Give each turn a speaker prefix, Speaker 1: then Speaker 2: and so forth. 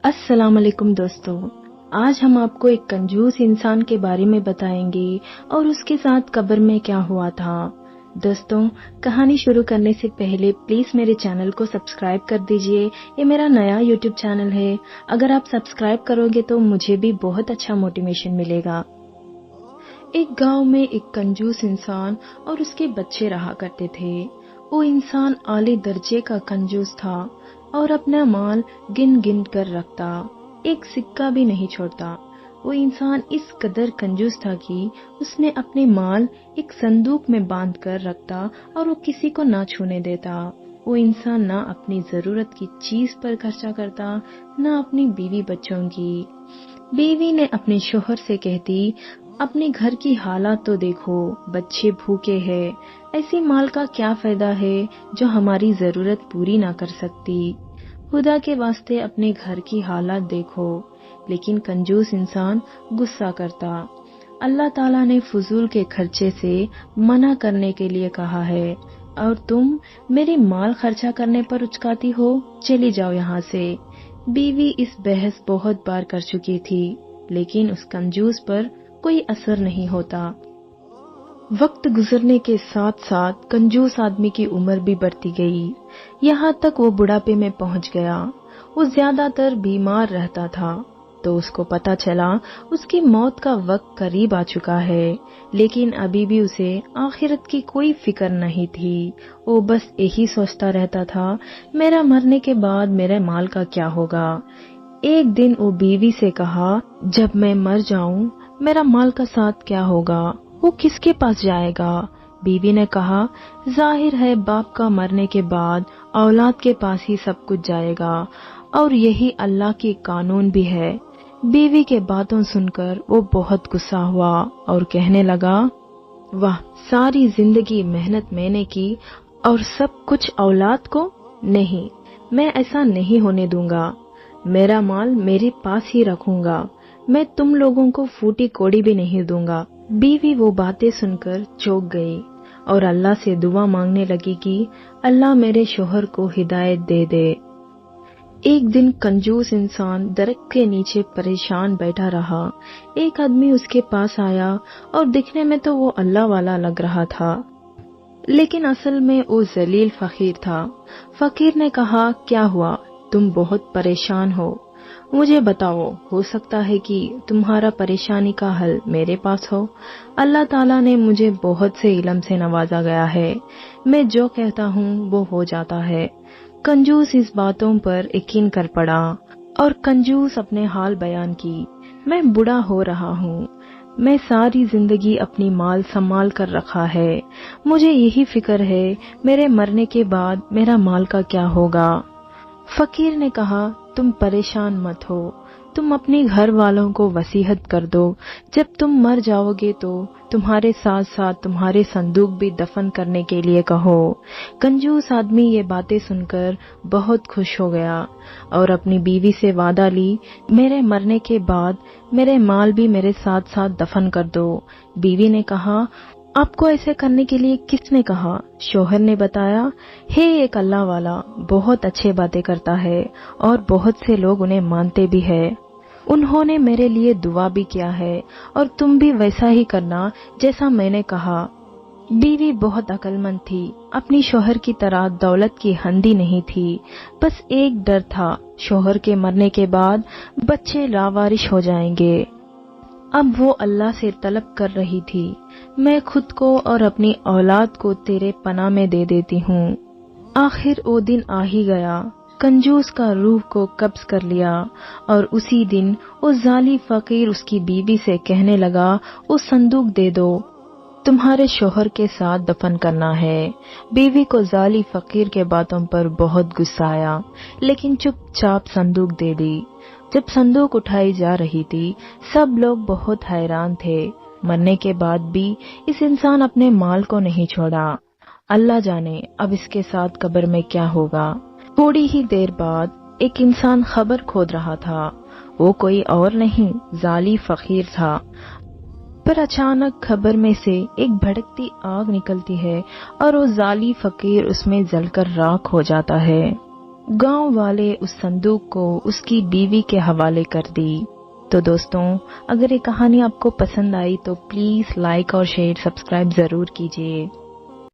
Speaker 1: अस्सलाम वालेकुम दोस्तों, आज हम आपको एक कंजूस इंसान के बारे में बताएंगे और उसके साथ कब्र में क्या हुआ था। दोस्तों, कहानी शुरू करने से पहले प्लीज मेरे चैनल को सब्सक्राइब कर दीजिए। ये मेरा नया यूट्यूब चैनल है। अगर आप सब्सक्राइब करोगे तो मुझे भी बहुत अच्छा मोटिवेशन मिलेगा। एक गांव में एक कंजूस इंसान और उसके बच्चे रहा करते थे। वो इंसान आले दर्जे का कंजूस था और अपना माल गिन गिन कर रखता, एक सिक्का भी नहीं छोड़ता। वो इंसान इस कदर कंजूस था कि उसने अपने माल एक संदूक में बांध कर रखता और वो किसी को ना छूने देता। वो इंसान ना अपनी जरूरत की चीज पर खर्चा करता, ना अपनी बीवी बच्चों की। बीवी ने अपने शोहर से कहती, अपने घर की हालात तो देखो, बच्चे भूखे हैं, ऐसी माल का क्या फायदा है जो हमारी जरूरत पूरी ना कर सकती। खुदा के वास्ते अपने घर की हालात देखो। लेकिन कंजूस इंसान गुस्सा करता। अल्लाह ताला ने फजूल के खर्चे से मना करने के लिए कहा है और तुम मेरे माल खर्चा करने पर उचकाती हो, चली जाओ यहाँ से। बीवी इस बहस बहुत बार कर चुकी थी, लेकिन उस कंजूस पर कोई असर नहीं होता। वक्त गुजरने के साथ साथ कंजूस आदमी की उम्र भी बढ़ती गई, यहाँ तक वो बुढ़ापे में पहुंच गया। वो ज्यादातर बीमार रहता था, तो उसको पता चला उसकी मौत का वक्त करीब आ चुका है, लेकिन अभी भी उसे आखिरत की कोई फिक्र नहीं थी। वो बस यही सोचता रहता था, मेरा मरने के बाद मेरे माल का क्या होगा। एक दिन वो बीवी से कहा, जब मैं मर जाऊं मेरा माल का साथ क्या होगा, वो किसके पास जाएगा। बीवी ने कहा, जाहिर है बाप का मरने के बाद औलाद के पास ही सब कुछ जाएगा और यही अल्लाह की कानून भी है। बीवी के बातों सुनकर वो बहुत गुस्सा हुआ और कहने लगा, वाह, सारी जिंदगी मेहनत मैंने की और सब कुछ औलाद को। नहीं, मैं ऐसा नहीं होने दूंगा। मेरा माल मेरे पास ही रखूंगा। मैं तुम लोगों को फूटी कोड़ी भी नहीं दूंगा। बीवी वो बातें सुनकर चौंक गई और अल्लाह से दुआ मांगने लगी कि अल्लाह मेरे शोहर को हिदायत दे दे। एक दिन कंजूस इंसान दरख्त के नीचे परेशान बैठा रहा। एक आदमी उसके पास आया और दिखने में तो वो अल्लाह वाला लग रहा था, लेकिन असल में वो जलील फकीर था। फकीर ने कहा, क्या हुआ, तुम बहुत परेशान हो, मुझे बताओ, हो सकता है कि तुम्हारा परेशानी का हल मेरे पास हो। अल्लाह ताला ने मुझे बहुत से इल्म से नवाजा गया है, मैं जो कहता हूँ वो हो जाता है। कंजूस इस बातों पर यकीन कर पड़ा और कंजूस अपने हाल बयान की, मैं बूढ़ा हो रहा हूँ, मैं सारी जिंदगी अपनी माल संभाल कर रखा है, मुझे यही फिक्र है मेरे मरने के बाद मेरा माल का क्या होगा। फकीर ने कहा, तुम परेशान मत हो, तुम अपने घर वालों को वसीयत कर दो, जब तुम मर जाओगे तो तुम्हारे साथ साथ तुम्हारे संदूक भी दफन करने के लिए कहो। कंजूस आदमी ये बातें सुनकर बहुत खुश हो गया और अपनी बीवी से वादा ली, मेरे मरने के बाद मेरे माल भी मेरे साथ साथ दफन कर दो। बीवी ने कहा, आपको ऐसे करने के लिए किसने कहा। शोहर ने बताया, हे एक अल्लाह वाला बहुत अच्छे बातें करता है और बहुत से लोग उन्हें मानते भी है, उन्होंने मेरे लिए दुआ भी किया है और तुम भी वैसा ही करना जैसा मैंने कहा। बीवी बहुत अक्लमंद थी, अपनी शोहर की तरह दौलत की हंदी नहीं थी, बस एक डर था, शोहर के मरने के बाद बच्चे लावारिश हो जाएंगे। अब वो अल्लाह से तलब कर रही थी, मैं खुद को और अपनी औलाद को तेरे पनाह में दे देती हूँ। आखिर वो दिन आ ही गया, कंजूस का रूह को कब्ज कर लिया और उसी दिन वो जाली फकीर उसकी बीवी से कहने लगा, वो संदूक दे दो, तुम्हारे शोहर के साथ दफन करना है। बीवी को जाली फकीर के बातों पर बहुत गुस्सा आया, लेकिन चुपचाप संदूक दे दी। जब संदूक उठाई जा रही थी, सब लोग बहुत हैरान थे। मरने के बाद भी इस इंसान अपने माल को नहीं छोड़ा। अल्लाह जाने अब इसके साथ कब्र में क्या होगा। थोड़ी ही देर बाद एक इंसान खबर खोद रहा था। वो कोई और नहीं, जाली फकीर था। पर अचानक खबर में से एक भड़कती आग निकलती है और वो जाली फकीर उसमें जलकर राख हो जाता है। गांव वाले उस संदूक को उसकी बीवी के हवाले कर दी। तो दोस्तों, अगर ये कहानी आपको पसंद आई तो प्लीज लाइक और शेयर सब्सक्राइब जरूर कीजिए।